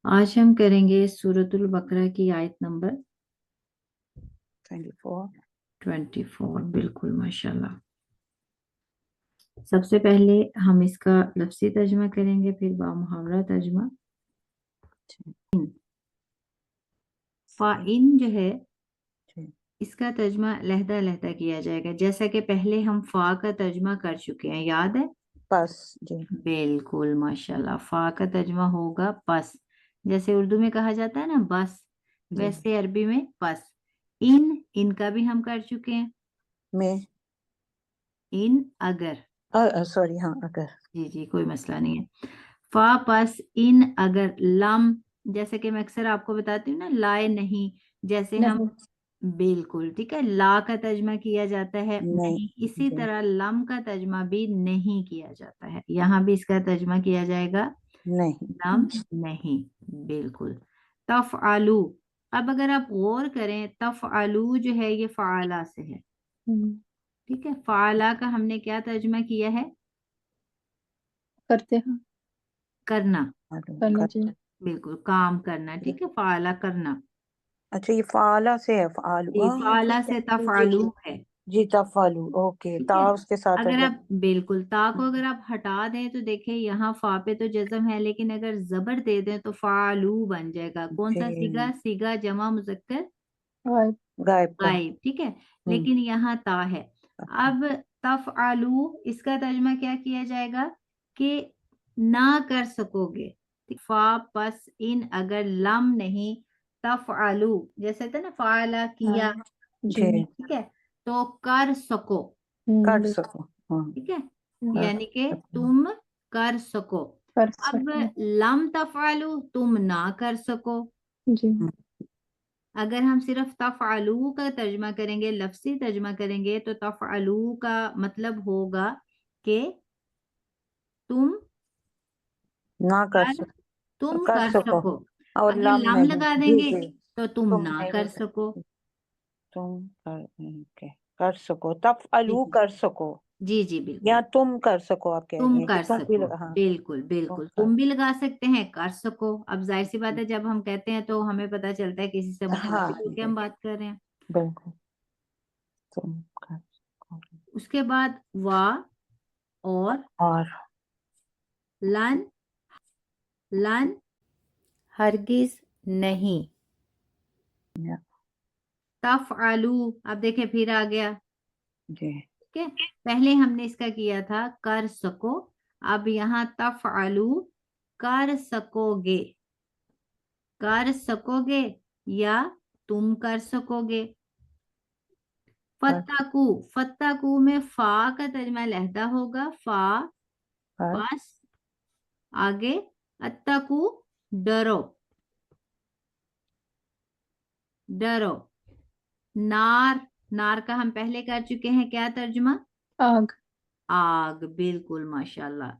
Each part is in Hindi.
आज हम करेंगे सूरतुल बकरा की आयत नंबर 24। बिल्कुल माशाल्लाह। सबसे पहले हम इसका लफ्जी तर्जमा करेंगे, फिर बामुहावरा तर्जमा। फाइन जो है इसका तर्जमा लहदा लहदा किया जाएगा, जैसा कि पहले हम फा का तर्जमा कर चुके हैं, याद है? बस जी। बिल्कुल माशाल्लाह। फा का तर्जमा होगा बस, जैसे उर्दू में कहा जाता है ना बस, वैसे अरबी में बस। इनका भी हम कर चुके हैं। में इन अगर, सॉरी, हाँ अगर। जी जी कोई मसला नहीं है। फा पस इन अगर लम, जैसे कि मैं अक्सर आपको बताती हूँ ना, लाए नहीं, जैसे हम नहीं। बिल्कुल ठीक है, ला का तर्जमा किया जाता है नहीं नहीं, इसी जी। तरह लम का तर्जमा भी नहीं किया जाता है, यहाँ भी इसका तर्जमा किया जाएगा नहीं। लम नहीं। बिल्कुल। तफआलू, अब अगर आप गौर करें, तफआलू जो है ये फाला से है, ठीक है। फाला का हमने क्या तर्जमा किया है? करते हैं, करना, करना चाहिए। बिल्कुल काम करना, ठीक है, फाला करना। अच्छा, ये फाला से है, फालू, जी, हाँ फाला ठीक है से जी जी तफआलू जी। है, जी तफालू, ओके, ठीक ता है। उसके साथ अगर है। आप बिल्कुल ता को अगर आप हटा दें तो देखिए यहाँ फा पे तो जज्म है, लेकिन अगर जबर दे दें तो फालू बन जाएगा। कौन सा सीगा? जी, सीगा जमा मुजक्कर और गायब का। गायब, ठीक है, लेकिन यहाँ ता है। अब तफआलू इसका तर्जमा क्या किया जाएगा कि ना कर सकोगे। फा पस इन अगर लम नहीं, तफआलू जैसे था ना फाला किया, जी। जी, ठीक है, तो कर सको, कर सको, हाँ। ठीक है, कर यानी कि सको, तुम कर सको। कर अब सकते लम तफआलू तुम ना कर सको। जी। अगर हम सिर्फ तफआलू का तर्जमा करेंगे, लफ्जी तर्जमा करेंगे, तो तफआलू का मतलब होगा कि तुम ना कर कर, सको, तुम कर कर सको। सको। और अगर लम लम नहीं, लगा जी देंगे जी। तो तुम तुम ना नहीं कर सको। तुम कर, ओके, कर सको, तब जी अलू कर सको, जी जी बिल्कुल, या तुम कर सको, आप कह रही तुम हैं कि कर तुम भी सको, लगा, हाँ। बिल्कुल तुम बिल्कुल, कर, तुम भी लगा सकते हैं, कर सको। अब जाहिर सी बात है, जब हम कहते हैं तो हमें पता चलता है किसी से हाँ मुखातिब होकर जी, हम बात कर रहे हैं। बिल्कुल, तुम कर सको। उसके बाद वा और और लन, लन हरगिज नहीं। या, तफआलू, अब देखें फिर आ गया, जी, ठीक है। पहले हमने इसका किया था कर सको, अब यहाँ तफआलू कर सकोगे, कर सकोगे या तुम कर सकोगे। कर, फत्ताकू, फत्ताकू में फा का तर्जमा लहदा होगा, फा कर, पास, आगे अत्ताकू डरो, डरो। नार, नार का हम पहले कर चुके हैं, क्या तर्जुमा? आग, आग, बिल्कुल माशाल्लाह।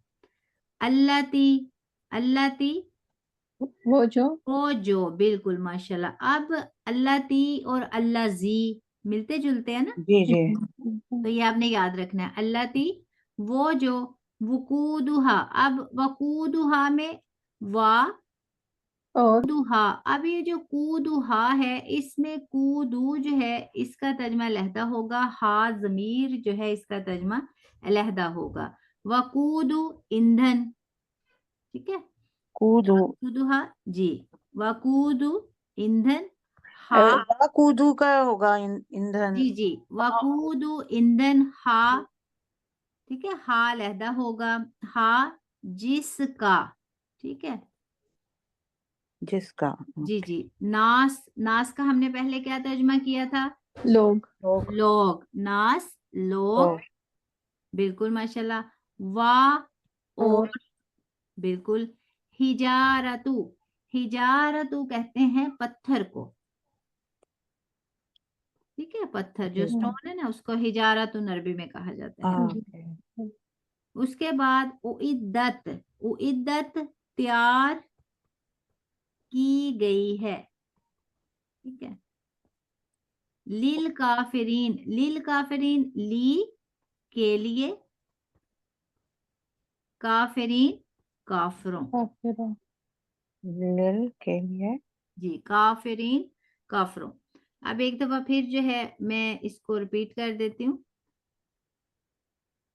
अल्लाती, अल्लाती वो जो, बिल्कुल माशाल्लाह। अब अल्लाती और अल्लाजी मिलते जुलते हैं ना, जी जी। तो ये आपने याद रखना है। अल्लाती वो जो, वकूदुहा, अब वकूदुहा में वा और दुहा, अब ये जो कूदुहा है, इसमें कूदू जो है इसका तर्जमा लहदा होगा, हा जमीर जो है इसका तर्जमा लहदा होगा। वकूदु ईंधन, ठीक है, कूदू, वकूदुहा जी, वकूदु ईंधन, हा, कूदू का होगा, ईंधन। जी जी, वकूदु ईंधन हा, ठीक है, हा लहदा होगा, हा जिसका, ठीक है, जिसका, जी जी। नास, नास का हमने पहले क्या तर्जमा किया था? लोग, लोग, लोग, नास लोग, लोग, बिल्कुल माशाल्लाह। वा और और, बिल्कुल। हिजारतु, हिजारतु कहते हैं पत्थर को, ठीक है, पत्थर जो जी, स्टोन है ना उसको हिजारतु अरबी में कहा जाता है। जी। ओके, उसके बाद उइद्दत, उइद्दत तैयार की गई है, ठीक है। लिल काफिरीन, लिल काफिरीन ली के लिए, काफिरीन काफिरों, काफिर, लिल के लिए। जी, काफिरीन काफरों। अब एक दफा फिर जो है मैं इसको रिपीट कर देती हूँ।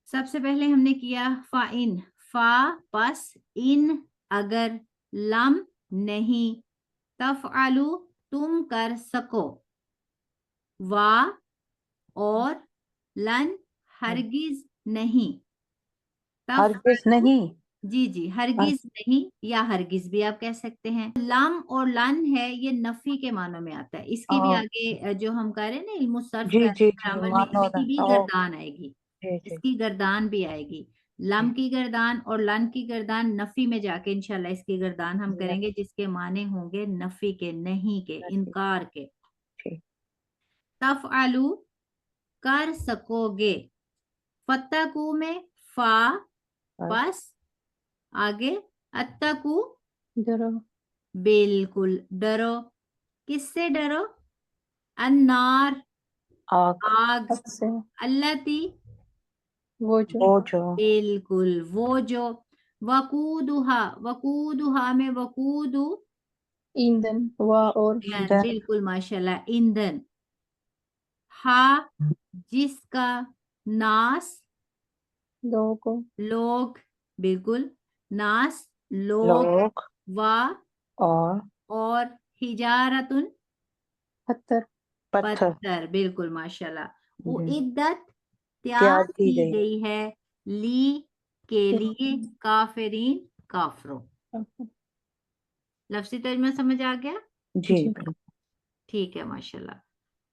सबसे पहले हमने किया फा इन, फा पस, इन अगर, लम नहीं, तफआलू तुम कर सको, वा और, लन हरगिज नहीं, हरगिज तफआलू नहीं। जी जी, हरगिज नहीं या हरगिज भी आप कह सकते हैं। लम और लन है, ये नफी के मानों में आता है। इसकी भी ओ, आगे जो हम कर रहे हैं ना इल्मु सर्फ जी कर रहे जी हैं जी, ग्रामर में, मानो इनकी भी ओ, गर्दान आएगी, जी जी इसकी गर्दान भी आएगी। लम जी की गर्दान और लन की गर्दान नफी में जाके इंशाल्लाह इसकी गर्दान हम जी, करेंगे, जिसके माने होंगे नफी के, नहीं के, ठीक इनकार के। ठीक। तफआलू कर सकोगे, फत्तकू में फा और पस, आगे अत्तकू डरो। बिल्कुल डरो। किससे डरो? अन्नार आग। आग, हद से। अल्लती वो जो। वो जो। बिल्कुल वो जो। वकूदुहा, वकूदुहा में वकूदु ईंधन, वा और। ईंधन। बिल्कुल माशाल्लाह, ईंधन। हा जिसका, नास लोगों को। लोग, बिल्कुल, नास लोग, लोग। वा और और, हिजारतुन पत्थर। पत्थर। पत्थर, बिल्कुल माशाल्लाह। जी, उइद्दत तैयार त्याग की की गई। गई है, ली के लिए, काफिरीन काफरों। लफ्जी तर्जुमा समझ आ गया? जी जी। बिल्कुल। ठीक है माशाल्लाह।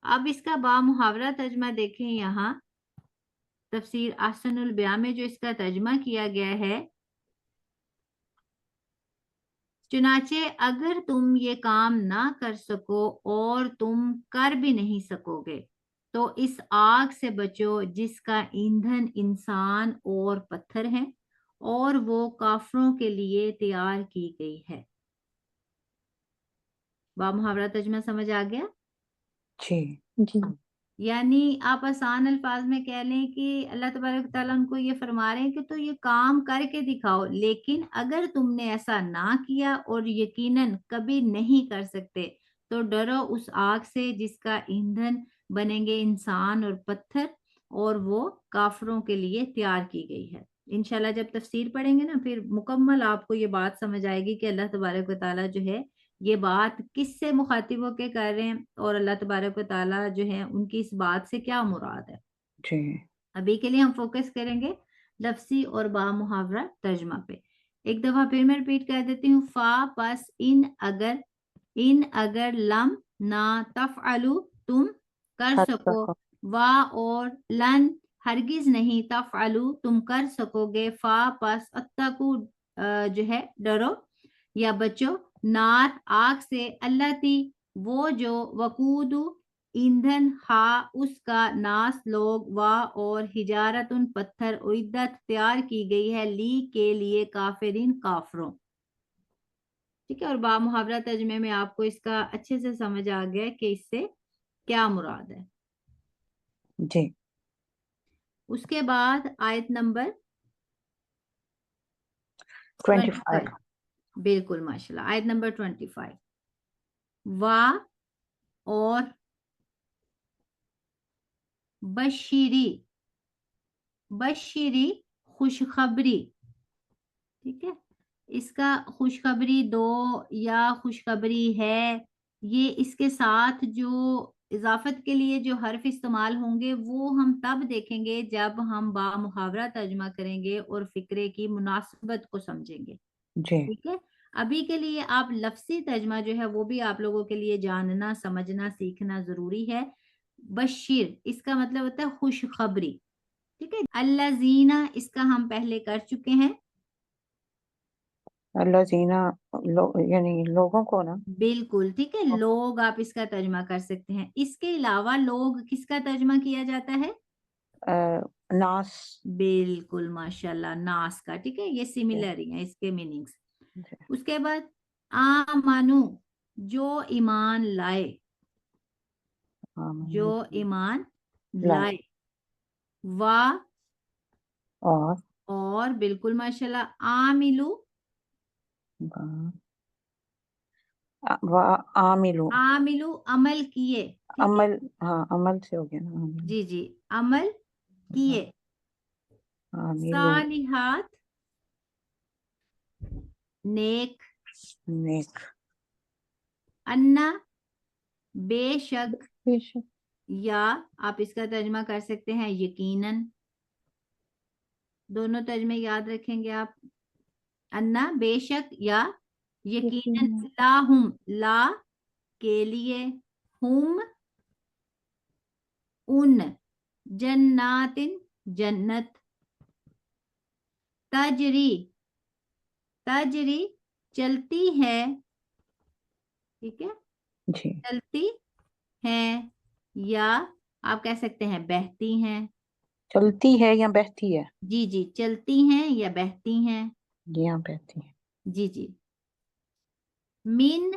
अब इसका बामुहावरा तर्जुमा देखें यहाँ तफसीर ahsanul बयां में जो इसका तर्जुमा किया गया है। चुनाचे अगर तुम ये काम ना कर सको और तुम कर भी नहीं सकोगे तो इस आग से बचो जिसका ईंधन इंसान और पत्थर है और वो काफरों के लिए तैयार की गई है। बामुहावरा तर्जुमा समझ आ गया? जी जी। यानी आप आसान अल्फाज में कह लें कि अल्लाह तबारक व तआला उनको ये फरमा रहे हैं कि तो ये काम करके दिखाओ, लेकिन अगर तुमने ऐसा ना किया और यकीनन कभी नहीं कर सकते तो डरो उस आग से जिसका ईंधन बनेंगे इंसान और पत्थर और वो काफरों के लिए तैयार की गई है। इंशाल्लाह जब तफसीर पढ़ेंगे ना फिर मुकम्मल आपको ये बात समझ आएगी कि अल्लाह तबारक व तआला जो है ये बात किससे मुखातिब होके कर रहे हैं और अल्लाह तबारक व तआला जो है उनकी इस बात से क्या मुराद है। जी अभी के लिए हम फोकस करेंगे लफ्सी और बामुहावरा तर्जुमा पे। एक दफा फिर मैं रिपीट कर देती हूँ। फा पस इन अगर, लम ना, तफअलु तुम कर हद सको, तक। वा और, लन हरगिज नहीं, तफअलु तुम कर सकोगे, फा पस अत्तकु जो है डरो या बचो, नार आग से, अल्लती वो जो, वकूदु ईंधन, हा उसका, नास लोग, वा और, हिजारतुन पत्थर, उइद्दत तैयार की गई है, ली के लिए, काफिरीन काफरों। ठीक है, और बामुहावरा तर्जुमे में आपको इसका अच्छे से समझ आ गया कि इससे क्या मुराद है। जी। उसके बाद आयत नंबर 25। 25। बिल्कुल माशाल्लाह, आयत नंबर 25। वा और, बशीरी, बशीरी खुशखबरी। ठीक है, इसका खुशखबरी दो या खुशखबरी है, ये इसके साथ जो इजाफत के लिए जो हर्फ इस्तेमाल होंगे वो हम तब देखेंगे जब हम बामुहावरा तर्जुमा करेंगे और फिक्रे की मुनासिबत को समझेंगे। जी ठीक है, अभी के लिए आप लफ्सी तर्जुमा जो है वो भी आप लोगों के लिए जानना, समझना, सीखना जरूरी है। बशीर इसका मतलब होता है खुशखबरी। ठीक है, अल्लाजीना इसका हम पहले कर चुके हैं। अल्लाह जीना, यानी लोगों को ना। बिल्कुल ठीक है, लोग आप इसका तर्जुमा कर सकते हैं। इसके अलावा लोग किसका तर्जुमा किया जाता है? नास। बिल्कुल माशाल्लाह, नास का। ठीक है, ये जी सिमिलर ही है इसके मीनिंग्स। जी। उसके बाद आमानु जो ईमान लाए, हाँ, जो ईमान लाए। लाए, वा और और, बिल्कुल माशाल्लाह, आमिलू गा- आमिलू। आमिलू अमल किए, ठीक है। अमल, हाँ अमल से हो गया ना, आमिल। जी जी, अमल किए। आमिलू। सालिहात नेक। नेक। अन्ना बेशक, बेशक। या आप इसका तर्जमा कर सकते हैं यकीनन। दोनों तर्जमे याद रखेंगे आप। अन्ना बेशक या यकीनन। यकीनन। ला हुम, ला के लिए, हुम उन, जन्नातिन जन्नत। तजरी, तजरी चलती है, ठीक है, जी। चलती है, या आप कह सकते हैं बहती हैं। चलती है या बहती है? जी जी, चलती हैं या बहती हैं। जी हाँ, बहती है। जी जी। मिन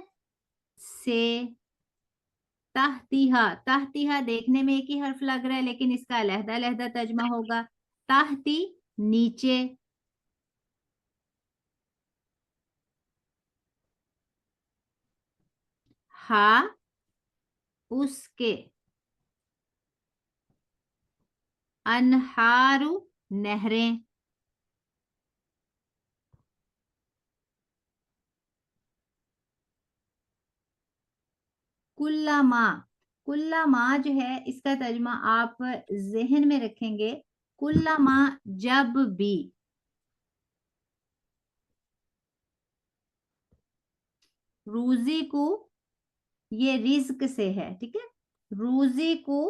से, ताहतीहा, ताहतीहा देखने में एक ही हर्फ लग रहा है लेकिन इसका अलहदा अलहदा तर्जमा होगा। ताहती नीचे, हा उसके, अनहारु नहरें। कुल्लामा, कुल्लामा जो है इसका तर्जुमा आप जहन में रखेंगे। कुल्लामा जब भी, रूजी को, ये रिज्क से है, ठीक है, रूजी को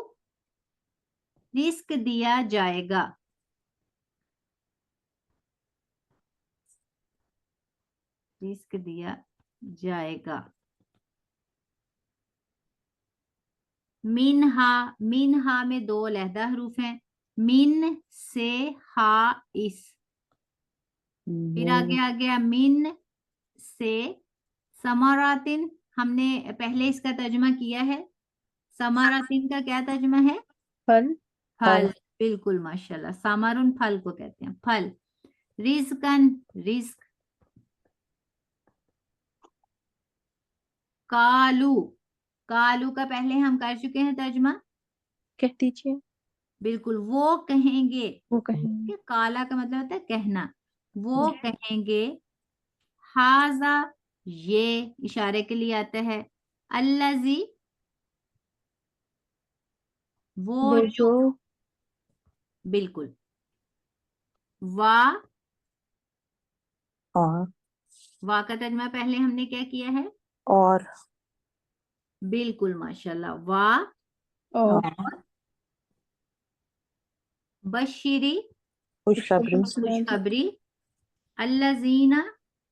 रिस्क दिया जाएगा। रिस्क दिया जाएगा। मिनहा, मिनहा में दो अलहदा हरूफ हैं। मिन से हा इस, फिर आगे आ गया मिन से। समारातिन हमने पहले इसका तर्जुमा किया है। समारातिन का क्या तर्जुमा है? फल। फल। फल। बिल्कुल माशाल्लाह, सामारुन फल को कहते हैं, फल। रिज्कन रिस्क। कालू, कालू का पहले हम कर चुके हैं तर्जुमा। कह दीजिए। बिल्कुल, वो कहेंगे। वो कहेंगे। काला का मतलब होता है कहना। वो कहेंगे। हाजा ये इशारे के लिए आता है। अल्लजी वो वो जो, जो। बिल्कुल। वा, और। वा का तर्जुमा पहले हमने क्या किया है? और। बिल्कुल माशाल्लाह, वा और। और। बशीरी खुशखबरी। खुशखबरी। अल्लजीना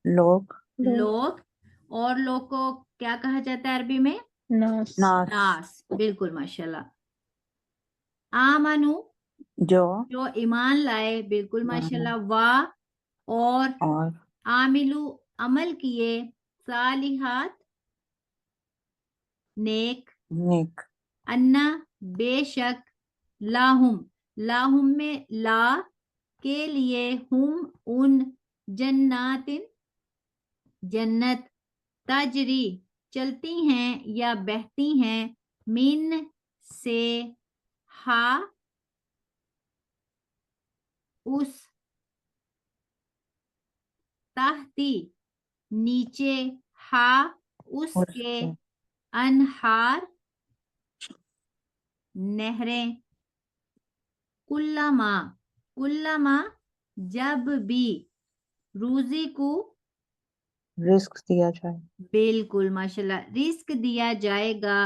लोग। लोग, और लोग को क्या कहा जाता है अरबी में? नास। नास। नास। बिल्कुल माशाल्लाह। आमनु जो। जो ईमान लाए, बिल्कुल माशाल्लाह। वा और और। आमिलू अमल किए। सालिहात नेक। नेक। अन्ना बेशक। लाहुम, लाहुम में ला के लिए, हुम उन, जन्नातिन जन्नत। तजरी चलती हैं या बहती हैं। मिन से हा उस, ताहती नीचे, हा उसके, उसके। अनहार नहरें। कुल्लामा, कुल्लामा जब भी, रूजी को, रिस्क दिया जाए। बिल्कुल माशाल्लाह, रिस्क दिया जाएगा।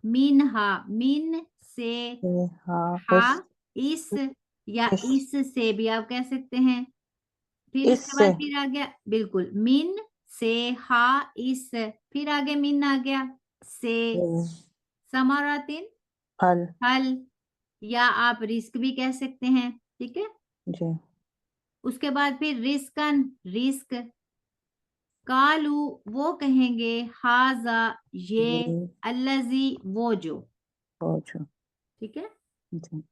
मिनहा मिन से, हाँ हा उस। इस, या इस। इस से भी आप कह सकते हैं। फिर इसके इससे। बाद फिर आ गया, बिल्कुल, मिन से हा इस, फिर आगे मिन आ गया से। समारातिन फल। फल, या आप रिस्क भी कह सकते हैं, ठीक है। जी। उसके बाद फिर रिस्कन रिस्क। कालू वो कहेंगे। हाजा ये। ये। अल्लजी वो जो, सोचो। ठीक है। जी।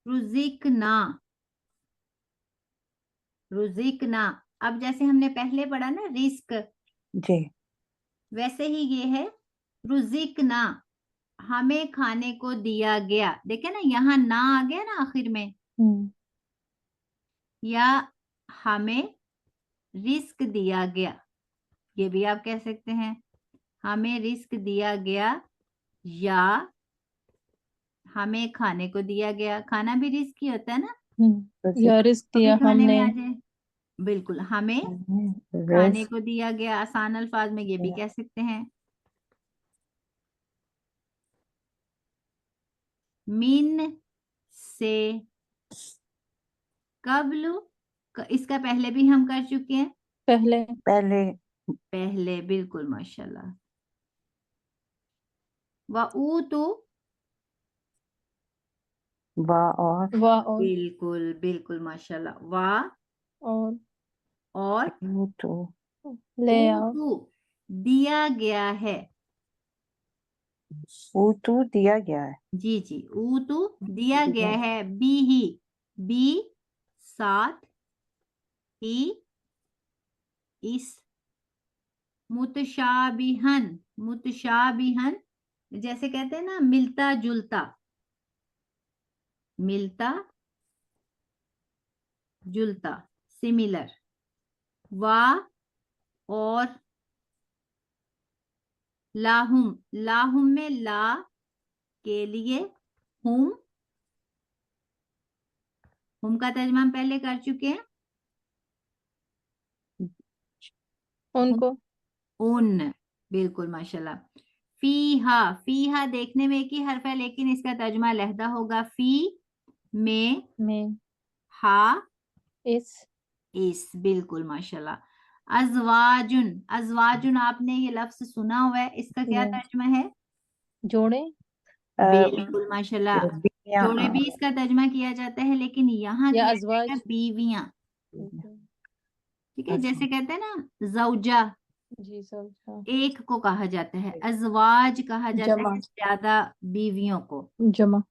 रुज़िकना, रुज़िकना। अब जैसे हमने पहले पढ़ा ना रिस्क, जी वैसे ही ये है रुज़िकना, हमें खाने को दिया गया। देखे ना, यहाँ ना आ गया ना आखिर में, या हमें रिस्क दिया गया, ये भी आप कह सकते हैं। हमें रिस्क दिया गया या हमें खाने को दिया गया। खाना भी रिस्क ही होता है ना, या रिस्क तो भी दिया खाने में हमने। आ जाए। बिल्कुल, हमें खाने रिस्क को दिया गया, आसान अल्फाज में ये भी कह सकते हैं। मिन से कब्लु, इसका पहले भी हम कर चुके हैं। पहले पहले पहले, बिल्कुल माशाल्लाह। वऊतु, वा और वा और बिल्कुल बिल्कुल माशाल्लाह। वा और तो ले आओ। ऊतु दिया गया है। ऊतु दिया गया है। जी जी, ऊतु दिया गया है। बी ही, बी साथ ही, इस, मुतशाबिहन, मुतशाबिहन जैसे कहते हैं ना मिलता जुलता, मिलता जुलता, सिमिलर। वा और लाहुम, लाहुम में ला के लिए हुम, हुम का तर्जमा हम पहले कर चुके हैं। उनको उन, बिल्कुल माशाल्लाह। फीहा, फीहा देखने में एक ही हर्फ है लेकिन इसका तर्जमा अलहदा होगा। फी में हा इस, बिल्कुल माशाल्लाह। अजवाजुन, अजवाजुन आपने ये लफ्ज सुना हुआ है, इसका क्या तर्जमा है? जोड़े। बिल्कुल माशाल्लाह। बीवियां, जोड़े भी इसका तर्जमा किया जाता है लेकिन यहाँ या किया अजवाज। जाएगा बीवियां। ठीक है, अच्छा। जैसे कहते हैं ना जौजा, जी सब एक को कहा जाता है, अजवाज कहा जाता जमा। है ज्यादा बीवियों को। जमा।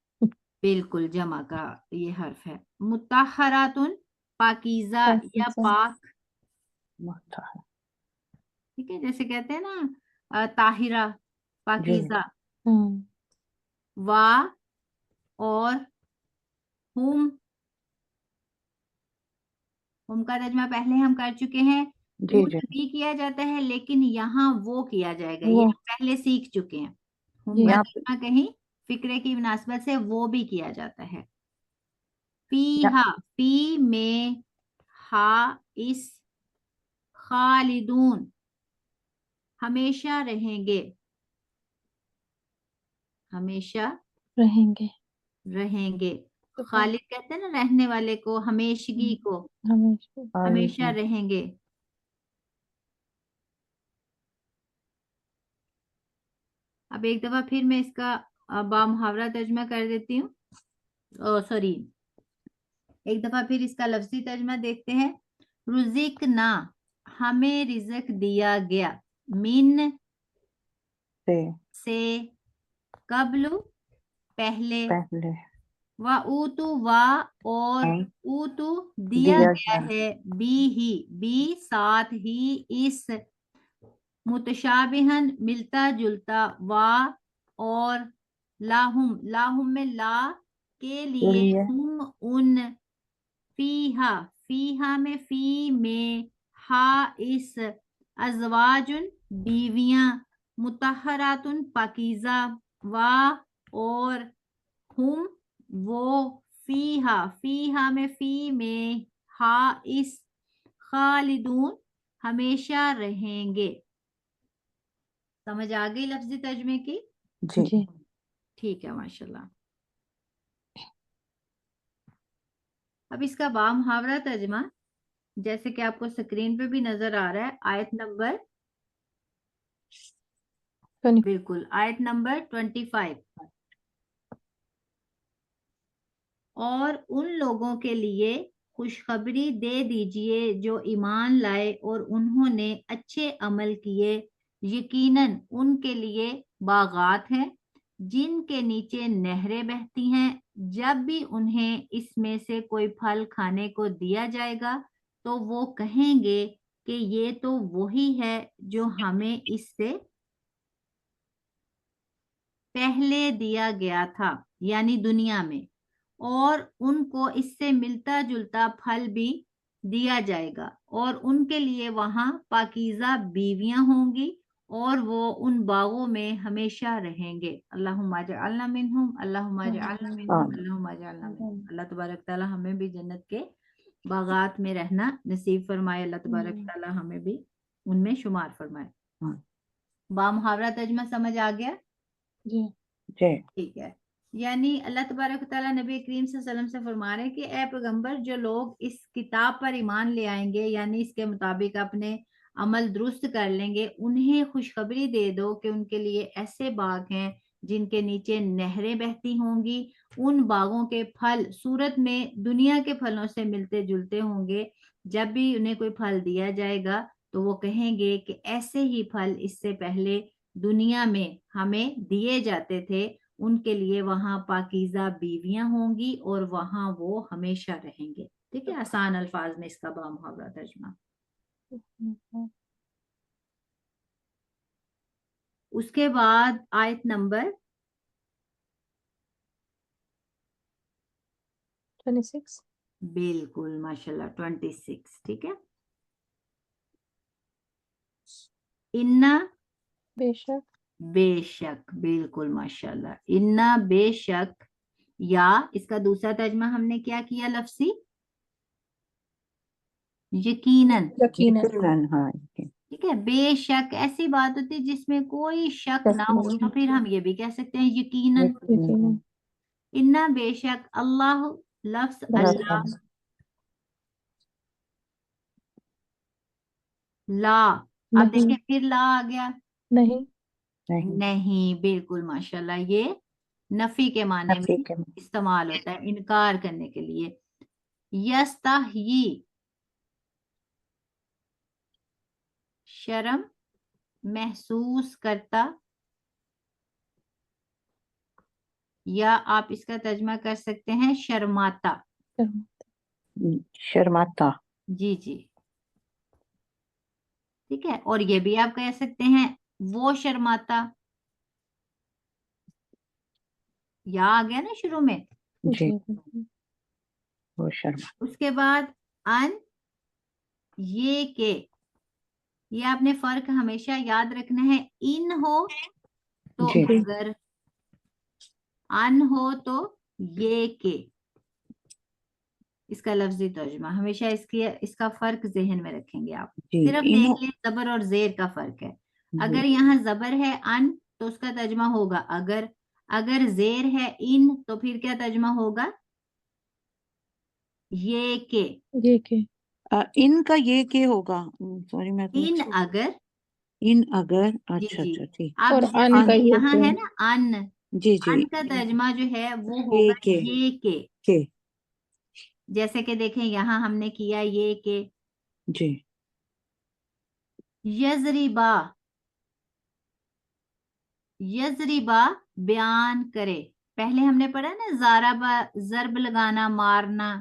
बिल्कुल जमा का ये हर्फ है। मुताहरातुन पाकीज़ा या पाकीज़ा। पाक। मुफ्ता है। ठीक है, जैसे कहते हैं ना ताहिरा, जी पाकीज़ा। वा और हुम, हुम का तर्जमा पहले हम कर चुके हैं। जी उन जी भी किया जाता है लेकिन यहाँ वो किया जाएगा, ये वो हम पहले सीख चुके हैं। हुम जी का यहाँ तर्जमा कहीं फिक्रे की मुनासबत से वो भी किया जाता है। यहाँ फीहा, फी में हा इस, खालिदून हमेशा रहेंगे, हमेशा रहेंगे। रहेंगे। खालिद कहते हैं ना रहने वाले को, हमेशगी को, हमेशा। हमेशा रहेंगे। अब एक दफा फिर मैं इसका बामुहावरा तर्जमा कर देती हूँ, सॉरी, एक दफा फिर इसका लफ्जी तर्जमा देखते हैं। रुजिक ना, हमें रिजक दिया गया। मिन से कब्लु पहले, पहले व ऊतु वा और हाँ, ऊतु दिया दिया गया गया है। बी ही, बी साथ ही, इस, मुतशाबिहन मिलता जुलता, वा और लाहुम, लाहुम में ला के के लिए, लिए हुम उन, फीहा, फीहा में फी में हा इस, अजवाजुन बीवियां, मुतहरातुन पाकीज़ा, वा और हुम वो, फीहा, फीहा में फी में हा इस, खालिदून हमेशा रहेंगे। समझ आ गई लफ्जी तर्जमे की? जी ठीक है माशाल्लाह। अब इसका बामुहावरा तर्जमा जैसे कि आपको स्क्रीन पे भी नजर आ रहा है, आयत नंबर, बिल्कुल आयत नंबर 25। और उन लोगों के लिए खुशखबरी दे दीजिए जो ईमान लाए और उन्होंने अच्छे अमल किए, यकीनन उनके लिए बागात हैं जिनके नीचे नहरें बहती हैं, जब भी उन्हें इसमें से कोई फल खाने को दिया जाएगा तो वो कहेंगे कि ये तो वही है जो हमें इससे पहले दिया गया था, यानी दुनिया में, और उनको इससे मिलता जुलता फल भी दिया जाएगा और उनके लिए वहां पाकीज़ा बीवियां होंगी और वो उन बागों में हमेशा रहेंगे। अल्लाहुम्मा जअलना मिनहुम, अल्लाहुम्मा जअलना मिनहुम, आमीन। अल्लाहुम्मा जअलना मिनहुम। अल्लाह तबारक ताला हमें भी जन्नत के बागात में रहना नसीब फरमाए। अल्लाह तबारक ताला हमें भी उनमें शुमार फरमाए। हाँ, बामुहावरा तर्जुमा समझ आ गया? जी जी ठीक है। यानी अल्लाह तबारक ताला नबी करीम सल्लल्लाहु अलैहि वसल्लम से फरमा रहे हैं कि ए पैगंबर, जो लोग इस किताब पर ईमान ले आएंगे यानी इसके मुताबिक अपने अमल दुरुस्त कर लेंगे, उन्हें खुशखबरी दे दो कि उनके लिए ऐसे बाग हैं जिनके नीचे नहरें बहती होंगी। उन बागों के फल सूरत में दुनिया के फलों से मिलते जुलते होंगे। जब भी उन्हें कोई फल दिया जाएगा तो वो कहेंगे कि ऐसे ही फल इससे पहले दुनिया में हमें दिए जाते थे। उनके लिए वहां पाकीज़ा बीवियां होंगी और वहां वो हमेशा रहेंगे। ठीक है, आसान अल्फाज में इसका बामुहावरा तर्जुमा। उसके बाद आयत नंबर 26 बिल्कुल माशाल्लाह 26। ठीक है, इन्ना बेशक बेशक, बिल्कुल माशाल्लाह, इन्ना बेशक, या इसका दूसरा तर्जुमा हमने क्या किया लफ्सी? यकीनन। यकीनन यकीनन, हाँ यकीन। ठीक है, बेशक ऐसी बात होती है जिसमें कोई शक ना हो तो नहीं फिर हम ये भी कह सकते हैं यकीनन। यकीनन इन्ना बेशक, अल्लाह, लफ्ज बस अल्लाह, ला, अब नहीं देखिए फिर ला आ गया। नहीं नहीं, नहीं, बिल्कुल माशाल्लाह, ये नफी के माने में ठीक है। इस्तेमाल होता है, इनकार करने के लिए। यस्ताही, शर्म महसूस करता, या आप इसका तर्जुमा कर सकते हैं शर्माता। शर्माता। जी जी, ठीक है, और ये भी आप कह सकते हैं वो शर्माता, या आ गया ना शुरू में। जी, जी वो शर्मा। उसके बाद अन, ये के, ये आपने फर्क हमेशा याद रखना है। इन हो तो जी अगर, अन हो तो ये के, इसका लफ्जी तर्जुमा हमेशा इसका फर्क जहन में रखेंगे आप। जी। सिर्फ इन, देख लिए जबर और जेर का फर्क है। जी अगर यहाँ जबर है अन तो उसका तर्जुमा होगा अगर, अगर जेर है इन तो फिर क्या तर्जुमा होगा? ये के। ये के इनका ये के होगा। सॉरी, मैं तो इन अगर, इन अगर, जी अच्छा जी, अच्छा ठीक। अब और अन का जैसे ये यहाँ के है ना अन, जी जी। अन का तर्जुमा जो है वो ये होगा के, ये के। के। जैसे कि देखें यहाँ हमने किया ये के। जी यजरिबा, यजरिबा बयान करे। पहले हमने पढ़ा ना जाराबा, जरब लगाना, मारना।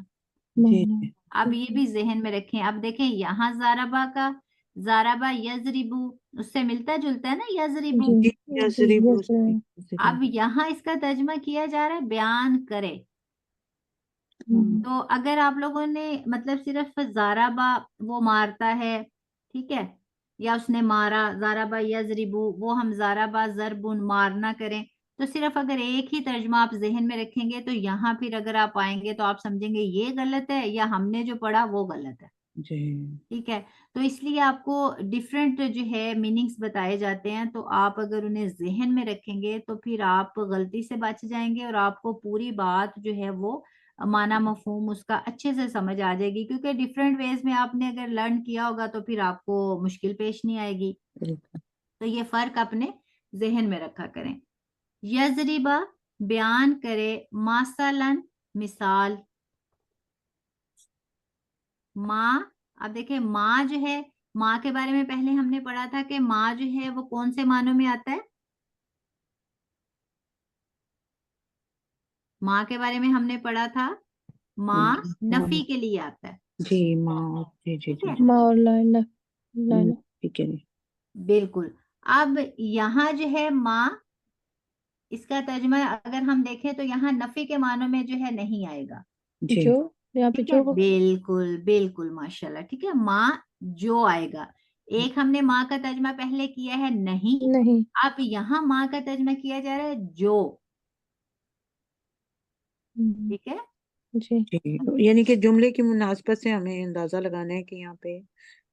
जी मारना जी अब ये भी जहन में रखें। अब देखें यहाँ जाराबा का, जाराबा यजरिबू उससे मिलता जुलता है ना यजरिबू। जी जी। जी यजरिबु यस से, अब यहाँ इसका तर्जुमा किया जा रहा है बयान करे। तो अगर आप लोगों ने मतलब सिर्फ जाराबा वो मारता है, ठीक है, या उसने मारा, जाराबा यजरिबू, वो हम जाराबा जरबुन मारना करें, तो सिर्फ अगर एक ही तर्जुमा आप जहन में रखेंगे तो यहाँ फिर अगर आप आएंगे तो आप समझेंगे ये गलत है या हमने जो पढ़ा वो गलत है। जी ठीक है, तो इसलिए आपको डिफरेंट जो है मीनिंग्स बताए जाते हैं, तो आप अगर उन्हें जहन में रखेंगे तो फिर आप गलती से बच जाएंगे और आपको पूरी बात जो है वो माना मफहूम उसका अच्छे से समझ आ जाएगी, क्योंकि डिफरेंट वेज में आपने अगर लर्न किया होगा तो फिर आपको मुश्किल पेश नहीं आएगी। बिल्कुल। तो ये फर्क अपने जहन में रखा करें। यजरिबा बयान करे, मासलन मिसाल, माँ। अब देखिए माँ जो है, माँ के बारे में पहले हमने पढ़ा था कि माँ जो है वो कौन से मानों में आता है? माँ के बारे में हमने पढ़ा था, माँ नफी के लिए आता है, जी माँ, जी जी ठीक है। जी, माँ और लाइना लाइना ठीक है बिल्कुल। अब यहाँ जो है माँ, इसका तर्जुमा अगर हम देखें तो यहाँ नफी के मानों में जो है नहीं आएगा, जी, जो यहाँ पे ठीक है। जो होगा बिल्कुल बिल्कुल माशाल्लाह, ठीक है। माँ जो आएगा, एक हमने माँ का तर्जुमा पहले किया है नहीं, नहीं। अब यहाँ माँ का तर्जुमा किया जा रहा है जो, ठीक है। जी जी। यानी कि जुमले की मुनासबत से हमें अंदाजा लगाना है कि यहाँ पे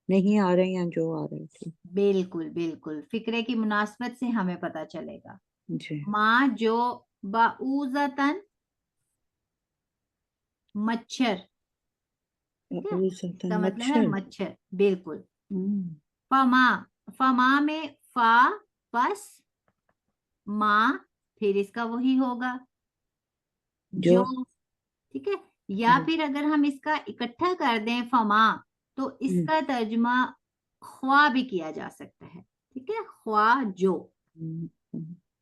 नहीं आ रहे या जो आ रहे थे। बिल्कुल बिल्कुल, फिक्रे की मुनासबत से हमें पता चलेगा। जी, माँ जो बाऊजतन मच्छर, ठीक है, इसका मतलब है मच्छर। मच्छर, बिल्कुल। हम्म, फमा, फमा में फा पस माँ, फिर इसका वही होगा जो, जो, ठीक है। या फिर अगर हम इसका इकट्ठा कर दें फमा, तो हम्म, इसका तर्जुमा ख्वा भी किया जा सकता है, ठीक है, ख्वा जो।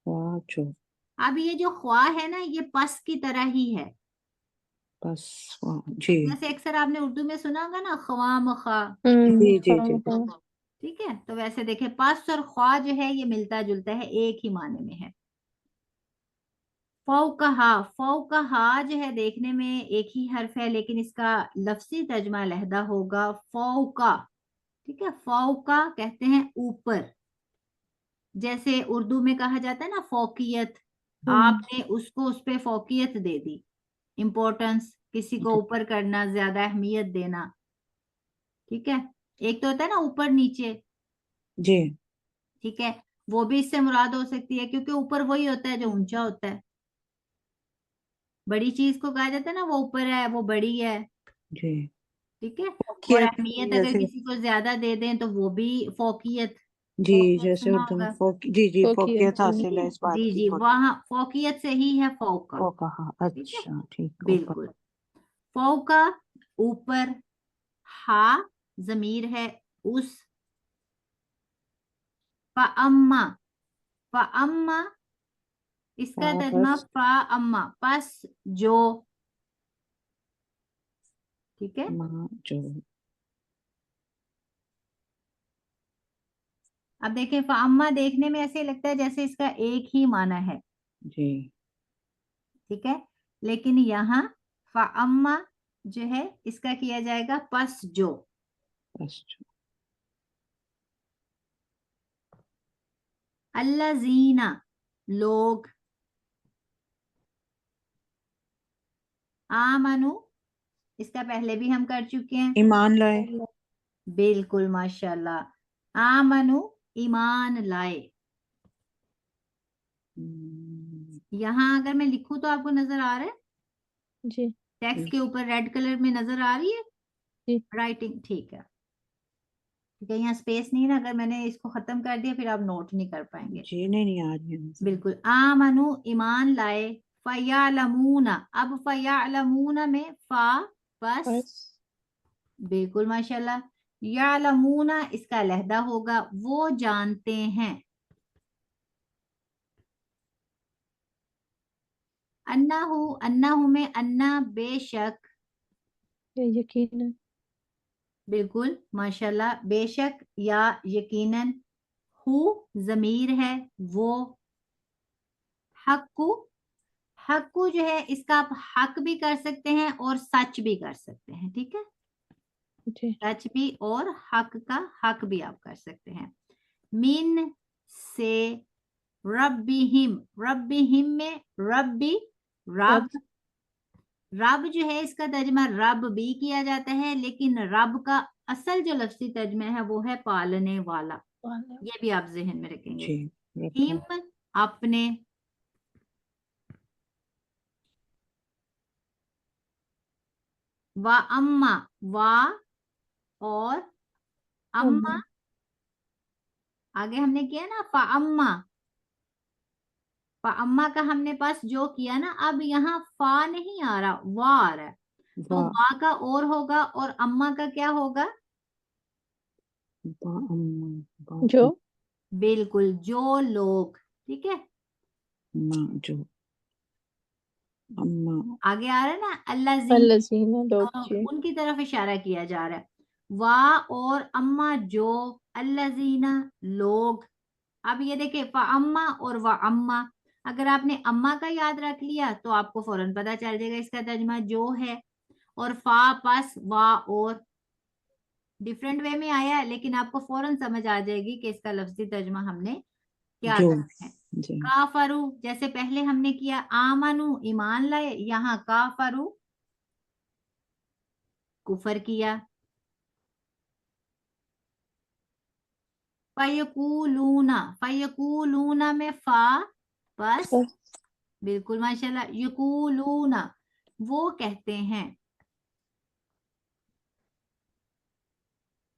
वाह जो, अब ये जो ख्वा है ना, ये पस की तरह ही है, बस वाह जी जैसे अक्सर आपने उर्दू में सुना होगा ना, ख्वाम खा, जी जी जी, ठीक है। तो वैसे देखें, पस और ख्वा जो है ये मिलता जुलता है, एक ही माने में है। फौकहा, फौकहा जो है देखने में एक ही हर्फ है, लेकिन इसका लफ्जी तर्जमा अलहदा होगा, फौका, ठीक है। फौका कहते हैं ऊपर, जैसे उर्दू में कहा जाता है ना फौकियत, आपने उसको उस पे फौकियत दे दी, इम्पोर्टेंस, किसी को ऊपर करना, ज्यादा अहमियत देना, ठीक है। एक तो होता है ना ऊपर नीचे, जी ठीक है, वो भी इससे मुराद हो सकती है, क्योंकि ऊपर वही होता है जो ऊंचा होता है। बड़ी चीज को कहा जाता है ना वो ऊपर है, वो बड़ी है, जी, ठीक है। और फोकियत अहमियत अगर जैसे, किसी को ज्यादा दे दें तो वो भी फोकियत, जी फोकियत जैसे सुना उर्दू में होगा, जी जी, फोकियत फोकियत जी हासिल है इस बात जी की, जी, वहाँ फोकियत से ही है फौका, फोकहा, ठीक है, अच्छा ठीक, ऊपर, बिल्कुल। फौका ऊपर, हा जमीर है उस, फअम्मा, फअम्मा इसका तर्जुमा बस फअम्मा पस जो, ठीक है। माँ जो, अब देखें, फअम्मा देखने में ऐसे लगता है जैसे इसका एक ही माना है, जी ठीक है, लेकिन यहाँ फअम्मा जो है इसका किया जाएगा पस जो। बस जो, अल्लाजीना लोग, आमनु इसका पहले भी हम कर चुके हैं, ईमान लाए, बिल्कुल माशाल्लाह, आमनु ईमान लाए। हम्म, यहाँ अगर मैं लिखूं तो आपको नजर आ रहा है, जी टेक्स्ट के ऊपर रेड कलर में नजर आ रही है जी राइटिंग, ठीक है, ठीक है। यहाँ स्पेस नहीं ना, अगर मैंने इसको खत्म कर दिया फिर आप नोट नहीं कर पाएंगे। जी नहीं नहीं आ रही है नजर। बिल्कुल, आमनु ईमान लाए, फयालमूना, अब फयालमूना में फा बस, बस बिल्कुल माशाल्लाह। यालमूना इसका लहदा होगा, वो जानते हैं। अन्नाहु, अन्नाहु में अन्ना बेशक, ये यकीन बिल्कुल माशाल्लाह, बेशक या यकीनन, हु जमीर है वो, हक्कु, हक्कु जो है इसका आप हक भी कर सकते हैं और सच भी कर सकते हैं, ठीक है, जी सच भी और हक का हक भी आप कर सकते हैं। मिन से, रब्बिहिम, रब्बिहिम में रब्बी रब रब, रब जो है इसका तर्जमा रब भी किया जाता है, लेकिन रब का असल जो लफ्जी तर्जमा है वो है पालने वाला, वाले ये भी आप जहन में रखेंगे। जी रखा, हिम अपने, वा अम्मा, वा और अम्मा, अम्मा आगे हमने किया ना फा अम्मा, फा अम्मा का हमने पास जो किया ना, अब यहाँ फा नहीं आ रहा, वा आ रहा है, तो वाह, वा का और होगा और अम्मा का क्या होगा, बा अम्मा, जो बिल्कुल जो लोग, ठीक है। माँ जो, अम्मा आगे आ रहा है ना अल्लाजी, अल्लज़ीना लोग तो जी। उनकी तरफ इशारा किया जा रहा है। वा और अम्मा जो, अल्लाजीना लोग। अब ये देखिए फ अम्मा और व अम्मा, अगर आपने अम्मा का याद रख लिया तो आपको फौरन पता चल जाएगा इसका तर्जुमा जो है। और फा पस वा और, डिफरेंट वे में आया है लेकिन आपको फौरन समझ आ जाएगी कि इसका लफ्जी तर्जुमा हमने क्या जो करना है। जी काफरू जैसे पहले हमने किया आमनु ईमान लाए, यहाँ काफरू कुफर किया। फयकूलूना, फयकूलूना में फा बस, बस बिल्कुल माशाल्लाह। यकूलूना वो कहते हैं,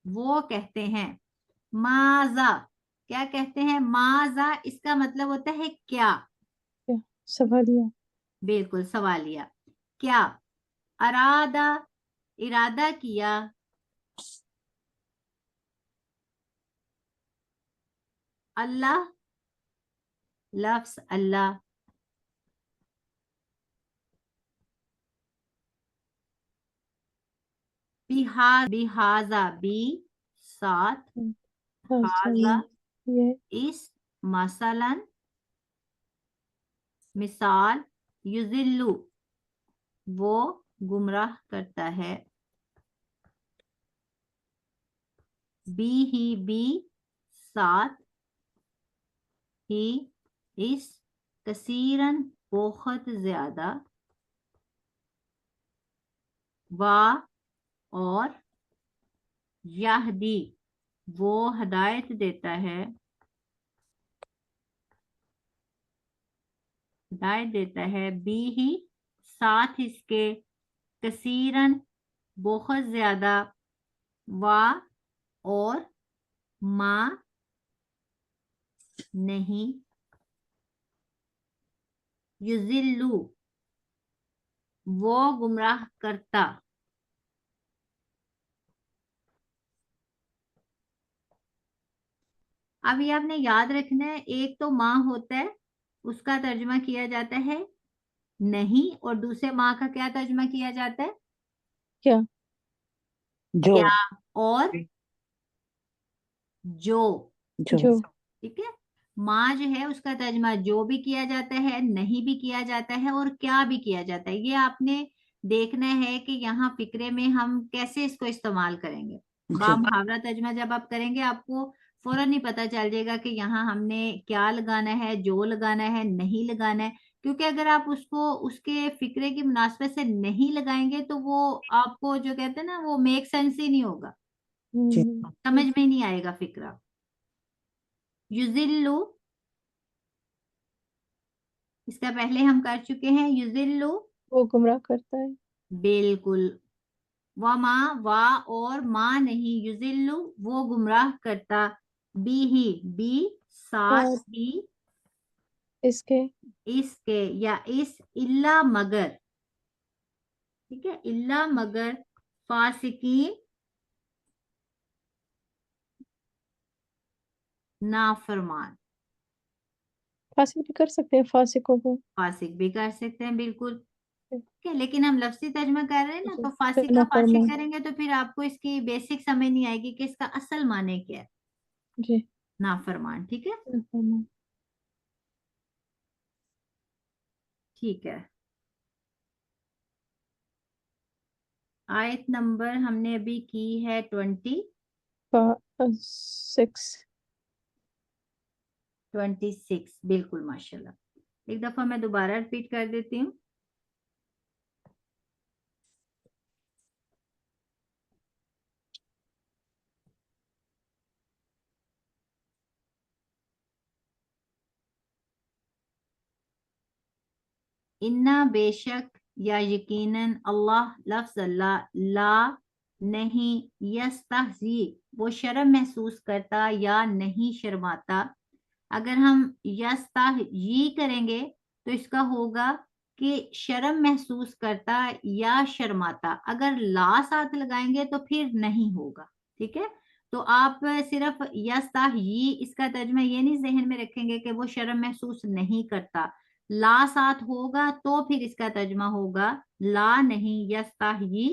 वो कहते हैं। माजा क्या कहते हैं, माजा इसका मतलब होता है क्या, क्या सवालिया। बिल्कुल सवालिया। क्या, अरादा इरादा किया, अल्लाह लफ्ज अल्लाह, बिहाजा बी साथ, हाजा हसन ये इस, मसलन मिसाल, युजिल्लु वो गुमराह करता है, बी ही बी साथ, ही इस, कसीरन बहुत ज्यादा, वा और, यहदी वो हदायत देता है, हिदायत देता है, बी ही साथ इसके, कसीरन बहुत ज्यादा, वा और, माँ नहीं, युजिल्लु वो गुमराह करता। अब ये आपने याद रखना है, एक तो माँ होता है उसका तर्जुमा किया जाता है नहीं, और दूसरे माँ का क्या तर्जुमा किया जाता है, क्या जो क्या और जो। जो जो ठीक है, माँ जो है उसका तर्जुमा जो भी किया जाता है, नहीं भी किया जाता है और क्या भी किया जाता है। ये आपने देखना है कि यहाँ फिक्रे में हम कैसे इसको इस्तेमाल करेंगे। बा जी मुहावरा तर्जुमा जब आप करेंगे आपको फौरन ही पता चल जाएगा कि यहाँ हमने क्या लगाना है, जो लगाना है, नहीं लगाना है। क्योंकि अगर आप उसको उसके फिक्रे की मुनासबत से नहीं लगाएंगे तो वो आपको जो कहते हैं ना वो मेक सेंस ही नहीं होगा, जी समझ में ही नहीं आएगा फिक्रा। युजिल्लु इसका पहले हम कर चुके हैं, युजिल्लु वो गुमराह करता है। बिल्कुल। वमा वा और माँ नहीं, युजिल्लु वो गुमराह करता, बी ही बी साथ और ही इसके इसके या इस, इल्ला मगर, ठीक है, इल्ला मगर, फासिकीन नाफरमान, फासिक भी कर सकते हैं फासिकों को। फासिक भी कर सकते हैं बिल्कुल। ठीक है, लेकिन हम लफ्जी तर्जमा कर रहे हैं ना, जी तो तो फासिक का फासिक नाफरमान करेंगे तो फिर आपको इसकी बेसिक समझ नहीं आएगी कि इसका असल माने क्या है, जी नाफरमान। ठीक है, नाफरमान। ठीक है। आयत नंबर हमने अभी की है 6 26, बिल्कुल माशाल्लाह। एक दफा मैं दोबारा रिपीट कर देती हूँ। इन्ना बेशक या यकीनन, अल्लाह लफ्ज अल्लाह, ला नहीं, यस्तहजी वो शर्म महसूस करता या नहीं शर्माता। अगर हम यस्तहजी करेंगे तो इसका होगा कि शर्म महसूस करता या शर्माता। अगर ला साथ लगाएंगे तो फिर नहीं होगा। ठीक है, तो आप सिर्फ यस्तहजी इसका तर्जुमा ये नहीं जहन में रखेंगे कि वो शर्म महसूस नहीं करता, ला साथ होगा तो फिर इसका तर्जुमा होगा ला नहीं, यस्ताही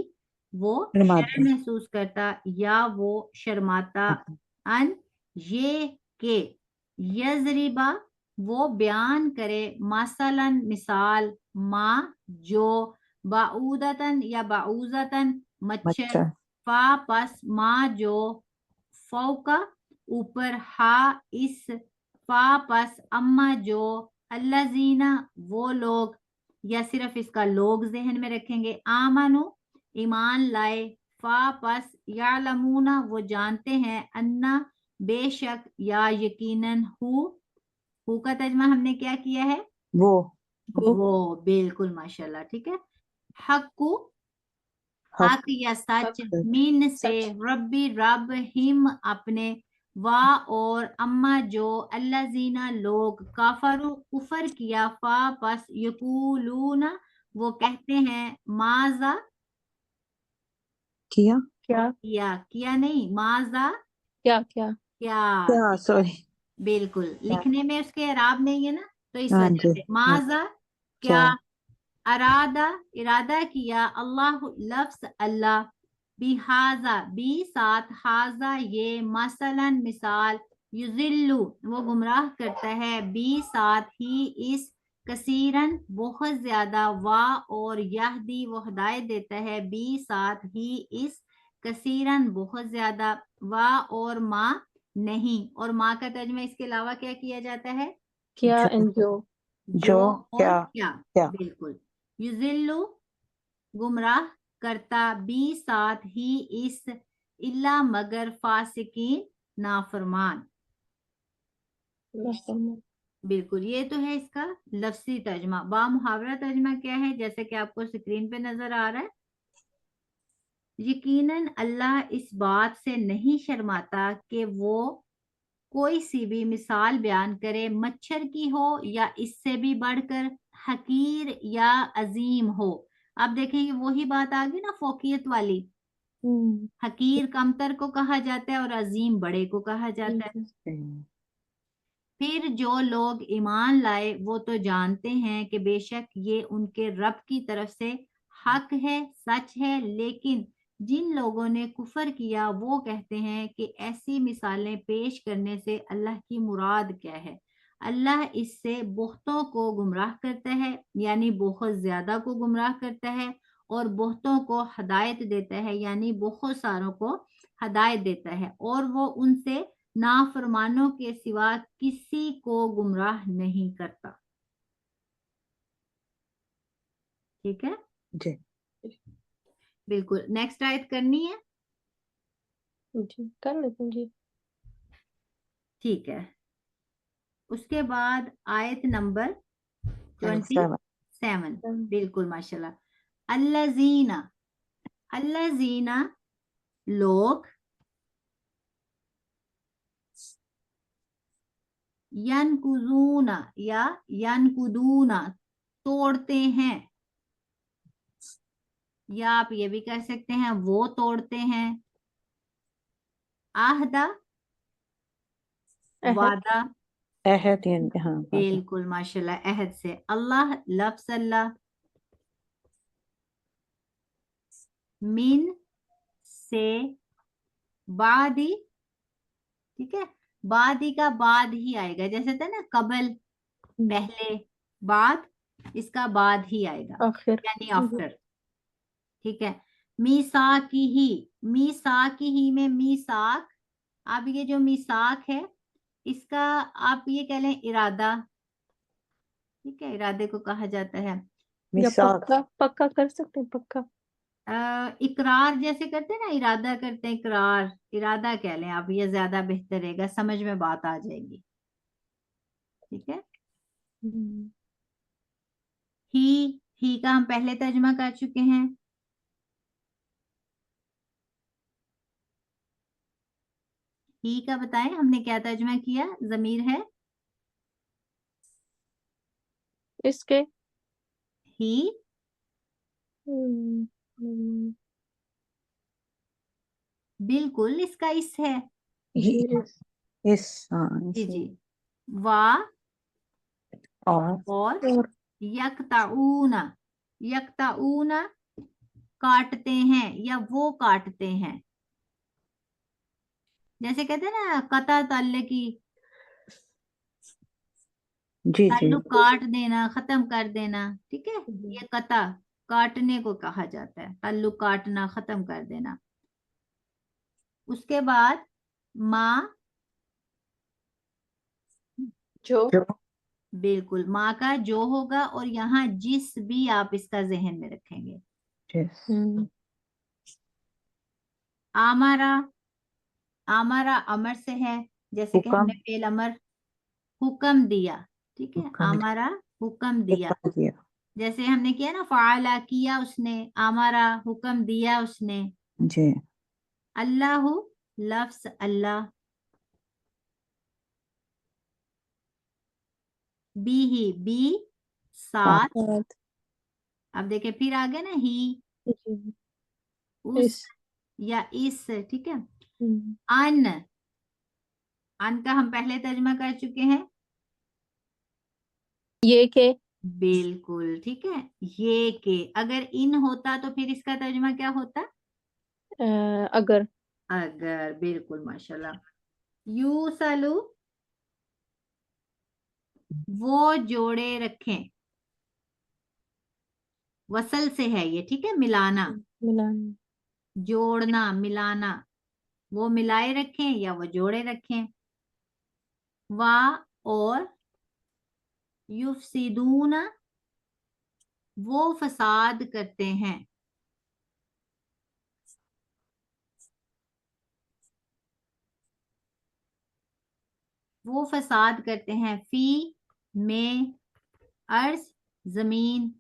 वो शर्माता शर्म महसूस करता या वो शर्माता, अन ये के यजरिबा वो बयान करे, मसलन मिसाल, मा जो, बाऊदतन या बाऊजतन मच्छर, मच्छर फा पस मा जो, फौका ऊपर, हा इस, फा पस अम्मा जो, अल्लाजीना वो लोग, या सिर्फ इसका लोग जहन में रखेंगे, आमनु ईमान लाए, फा पस यालमूना वो जानते हैं, अन्ना बेशक, या यकीनन, हु का तर्जमा हमने क्या किया है? वो वो बिल्कुल माशाल्लाह, ठीक है। हक्कु हक हक या सच, सच मिन से सच। रब्बी रब, हिम अपने, वा और, अम्मा जो, अल्लाजीना लोग, काफरू कुफर किया, फा पस यकूलूना वो कहते हैं, माजा किया क्या किया नहीं, माजा क्या क्या क्या, क्या सॉरी बिल्कुल क्या लिखने में उसके एराब नहीं है ना, तो इस हाँ वजह जी से हाँ माजा क्या क्या, अरादा इरादा किया, अल्लाह लफ्ज अल्लाह, बिहाजा बी साथ, हाजा ये, मसलन मिसाल, युजिल्लु वो गुमराह करता है, बी साथ ही इस, कसीरन बहुत ज्यादा, वा और, यहदी वो हिदायत देता है, बी साथ ही इस, कसीरन बहुत ज्यादा, वा और, माँ नहीं, और माँ का तर्जुमा इसके अलावा क्या किया जाता है? क्या जो एंड जो जो और क्या क्या, क्या बिल्कुल। युजिल्लु गुमराह करता, बी साथ ही इस, इल्ला मगर, फासिकीन नाफरमान, बिल्कुल। ये तो है इसका लफ्जी तर्जमा। बा मुहावरा तर्जमा क्या है, जैसे कि आपको स्क्रीन पे नजर आ रहा है, यकीनन अल्लाह इस बात से नहीं शर्माता कि वो कोई सी भी मिसाल बयान करे, मच्छर की हो या इससे भी बढ़कर, हकीर या अजीम हो। अब देखेंगे वही बात आ गई ना फोकियत वाली, हकीर कमतर को कहा जाता है और अजीम बड़े को कहा जाता है। फिर जो लोग ईमान लाए वो तो जानते हैं कि बेशक ये उनके रब की तरफ से हक है, सच है, लेकिन जिन लोगों ने कुफर किया वो कहते हैं कि ऐसी मिसालें पेश करने से अल्लाह की मुराद क्या है। अल्लाह इससे बहुतों को गुमराह करता है, यानी बहुत ज्यादा को गुमराह करता है, और बहुतों को हदायत देता है, यानी बहुत सारों को हदायत देता है, और वो उनसे नाफरमानों के सिवा किसी को गुमराह नहीं करता। ठीक है, जी बिल्कुल। नेक्स्ट आयत करनी है, जी कर लेते हैं जी। ठीक है। उसके बाद आयत नंबर 27 27, बिल्कुल माशाल्लाह। अल्लाजीना अल्लाजीना लोग, यनकुजूना या यनकुदूना तोड़ते हैं, या आप ये भी कह सकते हैं वो तोड़ते हैं, आहदा अहद वादा, अहद यानी हाँ वादा बिल्कुल माशाल्लाह, अहद से, अल्लाह लफ्ज अल्लाह, मिन से, बादी, ठीक है, बादी का बाद ही आएगा, जैसे था ना कबल पहले, बाद इसका बाद ही आएगा, आखिर यानी आफ्टर, ठीक है। मीसाकी ही में मीसाक, अब ये जो मीसाक है इसका आप ये कह लें इरादा, ठीक है, इरादे को कहा जाता है। या मिसाक पक्का पक्का कर सकते हैं पक्का। इकरार जैसे करते हैं ना, इरादा करते हैं, इकरार, इरादा कह लें आप, ये ज्यादा बेहतर रहेगा, समझ में बात आ जाएगी, ठीक है। ही का हम पहले तर्जुमा कर चुके हैं, ही का बताएं हमने क्या तर्जुमा किया, जमीर है इसके ही, हम्म, हम्म, बिल्कुल इसका इस है, जी इस हाँ जी इसी जी, वा और और यक्ताऊना, यक्ताऊना काटते हैं या वो काटते हैं। जैसे कहते हैं ना कता तल्ले की, जी जी ताल्लुक काट देना, खत्म कर देना, ठीक है। हम्म, ये कता काटने को कहा जाता है, ताल्लुक काटना, खत्म कर देना। उसके बाद माँ, जो जो बिल्कुल माँ का जो होगा, और यहाँ जिस भी आप इसका जहन में रखेंगे। जिस आमारा, आमारा अमर से है, जैसे कि हमने हुक्म फेल अमर, हुक्म दिया, ठीक है। हुक्म आमारा हुक्म दिया, हुक्म दिया। जैसे हमने किया ना, फाला किया उसने, आमारा हुक्म दिया उसने। जी अल्लाह, लफ्ज अल्लाह, बी ही, बी साथ। साथ अब देखे फिर आगे ना, ही, जी, उस इस या इस, ठीक है। हम्म, अन, अन का हम पहले तर्जमा कर चुके हैं, ये के बिल्कुल ठीक है। ये के, अगर इन होता तो फिर इसका तर्जमा क्या होता? अगर अगर, बिल्कुल माशाल्लाह। यूसलु, वो जोड़े रखें, वसल से है ये, ठीक है, मिलाना, मिलाना जोड़ना, मिलाना, वो मिलाए रखें या वो जोड़े रखें। वा, और युफसिदूना, वो फसाद करते हैं, वो फसाद करते हैं, फी में, अर्ज जमीन।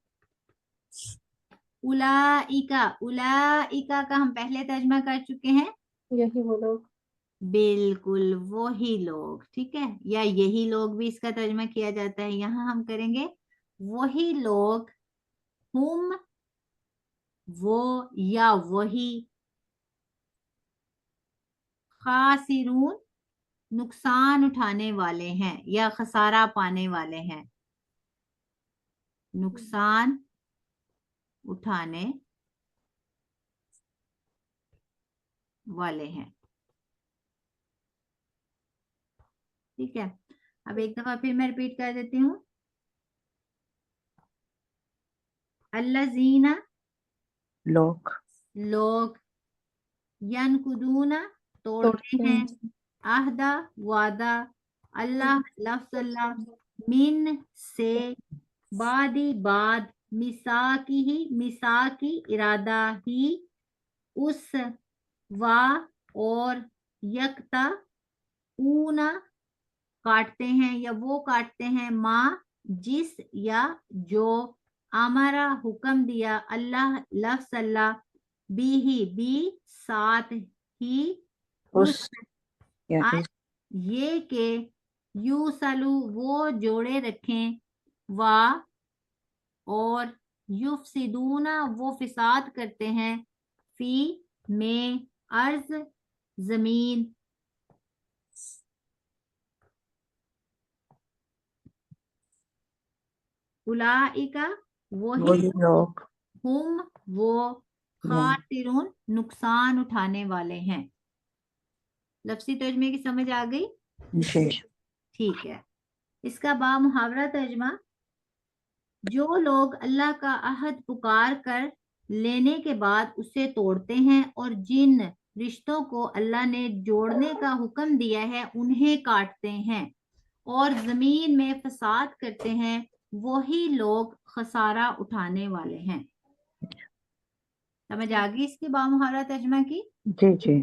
उलाइका, उलाइका का हम पहले तर्जमा कर चुके हैं, यही वो लोग बिल्कुल वही लोग, ठीक है, या यही लोग भी इसका तर्जमा किया जाता है। यहाँ हम करेंगे वही लोग, हुम, वो या वही, खासिरून, नुकसान उठाने वाले हैं या खसारा पाने वाले हैं, नुकसान उठाने वाले हैं, ठीक है। अब एक दफा फिर मैं रिपीट कर देती हूँ। अल्लजीना, लोग लोग, यनकुदूना, तोड़ते तोड़ते हैं, हैं आहदा, वादा, अल्लाह, लफ्ज अल्लाह, मिन से, बादी बाद, मिसाकी ही, मिसाकी इरादा ही, उस, वा, और, यकता, ऊना, काटते हैं या वो काटते हैं, माँ, जिस या जो, हमारा हुक्म दिया, अल्लाह, लफ्ज अल्लाह, बी साथ ही, उस, उस या आ, इस ये के, यूसलु, वो जोड़े रखें, वा, और, युफसिदूना, वो फिसाद करते हैं, फी में, अर्ज जमीन। उलाइका, वही, वही लोग हुम, वो, हम खासिरून, नुकसान उठाने वाले हैं। लफ्जी तर्जमे की समझ आ गई? जी ठीक है। इसका बा मुहावरा तर्जमा, जो लोग अल्लाह का अहद पुकार कर लेने के बाद उसे तोड़ते हैं और जिन रिश्तों को अल्लाह ने जोड़ने का हुक्म दिया है उन्हें काटते हैं और जमीन में फसाद करते हैं, वही लोग खसारा उठाने वाले हैं। समझ आ गई इसकी बामुहारा तर्जमा की? जी जी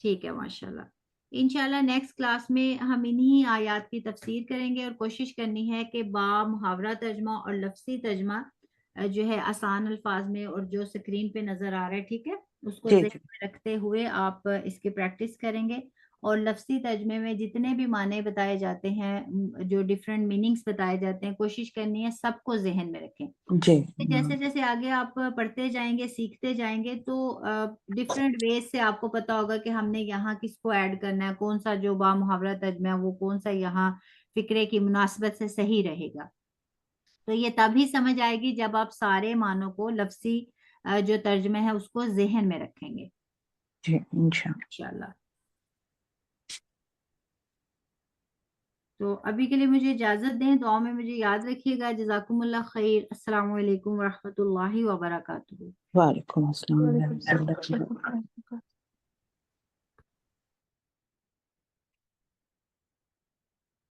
ठीक है माशाल्लाह। इंशाल्लाह नेक्स्ट क्लास में हम इन्हीं आयात की तफसीर करेंगे और कोशिश करनी है कि बा मुहावरा तर्जमा और लफ्सी तर्जमा जो है आसान अल्फाज में और जो स्क्रीन पे नजर आ रहा है, ठीक है, उसको जी ज़हन जी में रखते हुए आप इसकी प्रैक्टिस करेंगे। और लफ्सी तर्जमे में जितने भी माने बताए जाते हैं, जो डिफरेंट मीनिंग्स बताए जाते हैं, कोशिश करनी है सबको जहन में रखें। जी जैसे जैसे आगे आप पढ़ते जाएंगे, सीखते जाएंगे, तो डिफरेंट वेज से आपको पता होगा कि हमने यहाँ किसको ऐड करना है, कौन सा जो बा मुहावरा तर्जमा है वो कौन सा यहाँ फिक्रे की मुनासबत से सही रहेगा। तो ये तभी समझ आएगी जब आप सारे मानों को लफ्जी जो तर्जुमे है उसको जहन में रखेंगे जी इंशाल्लाह। इंशाल्लाह। तो अभी के लिए मुझे इजाजत दें, दुआ में मुझे याद रखिएगा। जज़ाकुमुल्लाह खैर। अस्सलामु अलैकुम व रहमतुल्लाहि व बरकातुहू। वालेकुम अस्सलाम वालेकुम व रहमतुल्लाहि व बरकातुहू। सलाम।